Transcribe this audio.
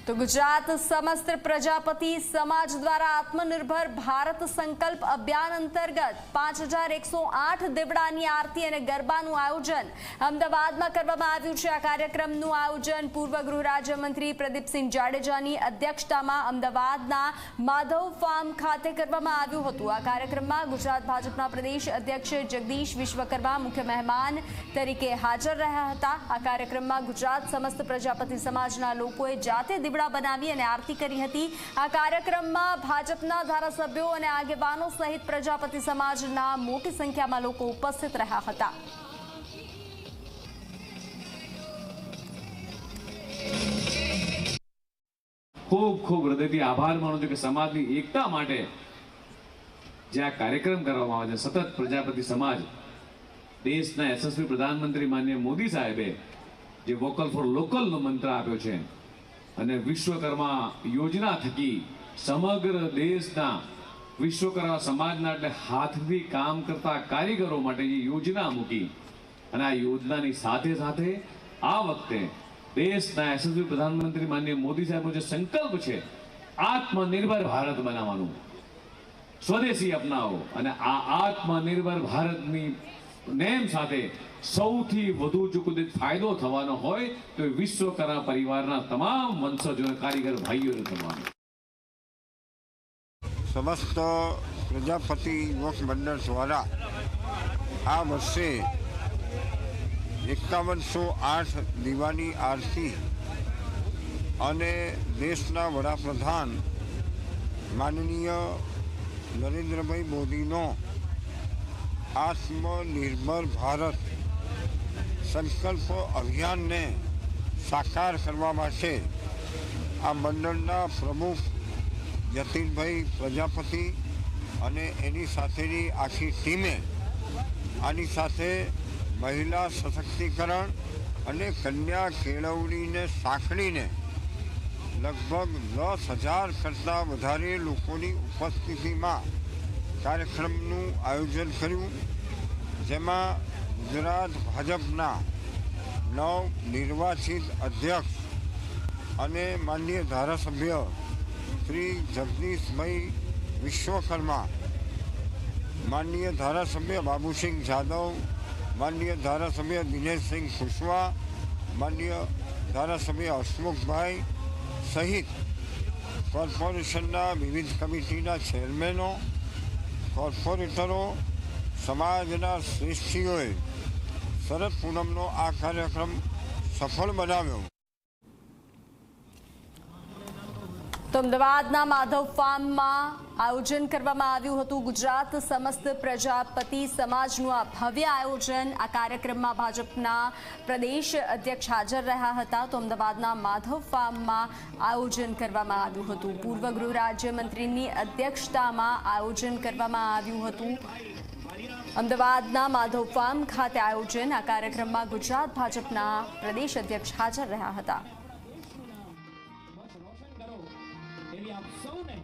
तो गुजरात समस्त प्रजापति समाज द्वारा आत्मनिर्भर भारत संकल्प अभियान अंतर्गत 5108 દીવડાની આરતી અને ગરબાનું આયોજન અમદાવાદમાં કરવામાં આવ્યું છે। આ કાર્યક્રમનું આયોજન પૂર્વ ગૃહ રાજ્યમંત્રી પ્રદીપસિંહ જાડેજાની અધ્યક્ષતામાં અમદાવાદના માધવ ફાર્મ ખાતે કરવામાં આવ્યું હતું। આ કાર્યક્રમમાં ગુજરાત ભાજપના પ્રદેશ અધ્યક્ષ જગદીશ વિશ્વકર્મા મુખ્ય મહેમાન તરીકે હાજર રહ્યા હતા। આ કાર્યક્રમમાં ગુજરાત સમસ્ત પ્રજાપતિ સમાજના લોકોએ જાતે દીવડા બનાવી અને આરતી કરી હતી। આ કાર્યક્રમમાં ભાજપના ધારાસભ્યો અને આગેવાનો સહિત પ્રજાપતિ સમાજના મોટી સંખ્યામાં લોકો ઉપસ્થિત રહ્યા હતા। ખૂબ ખૂબ હૃદયથી આભાર માનું છું કે સમાજની એકતા માટે જે આ કાર્યક્રમ કરવામાં આવે છે। સતત પ્રજાપતિ સમાજ દેશના યશસ્વી પ્રધાનમંત્રી માનનીય મોદી સાહેબે જે વોકલ ફોર લોકલનો મંત્ર આપ્યો છે અને વિશ્વકર્મા યોજના થકી સમગ્ર દેશના વિશ્વકર્મા સમાજના એટલે હાથથી કામ કરતા કારીગરો માટે જે યોજના મૂકી અને આ યોજનાની સાથે સાથે આ વખતે દેશના યશસ્વી પ્રધાનમંત્રી માનનીય મોદી સાહેબનો જે સંકલ્પ છે આત્મનિર્ભર ભારત બનાવવાનું, સ્વદેશી અપનાવો અને આ આત્મનિર્ભર ભારતની નેમ સાથે સૌથી વધુ જો કોઈ ફાયદો થવાનો હોય તો વિશ્વકર્મા પરિવારના તમામ વંશજો કારીગર ભાઈઓને થવાનો। समस्त प्रजापति युवक मंडल द्वारा आ वर्षे 5108 दीवानी आरती अने देशना वडाप्रधान माननीय नरेंद्र भाई मोदीनो आत्मनिर्भर भारत संकल्प अभियान ने साकार करवा माटे आ मंडलना प्रमुख जतिन भाई प्रजापति अने एनी साथेनी आखी टीमे आनी साथे महिला सशक्तिकरण अने कन्या केळवणी ने साखड़ी ने लगभग 10,000 करता वधारे लोकोनी उपस्थिति में कार्यक्रमनु आयोजन कर्युं, जेमां गुजरात भाजपना नवनिर्वाचित अध्यक्ष अने माननीय धारासभ्य श्री जगदीश भाई विश्वकर्मा, माननीय धारासभ्य बाबूसिंह जादव, माननीय धारासभ्य दिनेश सिंह कुशवाहा, माननीय धारासभ्य हसमुख भाई सहित कॉर्पोरेशनना विविध कमिटीना चेरमेनो, कॉर्पोरेटरो, समाजना श्रेष्ठीओए शरद पूनमनो आ कार्यक्रम सफल बनाव्यो। तो अमदावादना माधव फार्मમાં આયોજન કરવામાં આવ્યું હતું। ગુજરાત સમસ્ત પ્રજાપતિ સમાજનું આ ભવ્ય આયોજન। આ કાર્યક્રમમાં ભાજપના પ્રદેશ અધ્યક્ષ હાજર રહ્યા હતા। તો અમદાવાદના માધવ ફાર્મમાં આયોજન કરવામાં આવ્યું હતું। પૂર્વ ગૃહ રાજ્યમંત્રીની અધ્યક્ષતામાં આયોજન કરવામાં આવ્યું હતું। અમદાવાદના માધવ ફાર્મ ખાતે આયોજન। આ કાર્યક્રમમાં ગુજરાત ભાજપના પ્રદેશ અધ્યક્ષ હાજર રહ્યા હતા।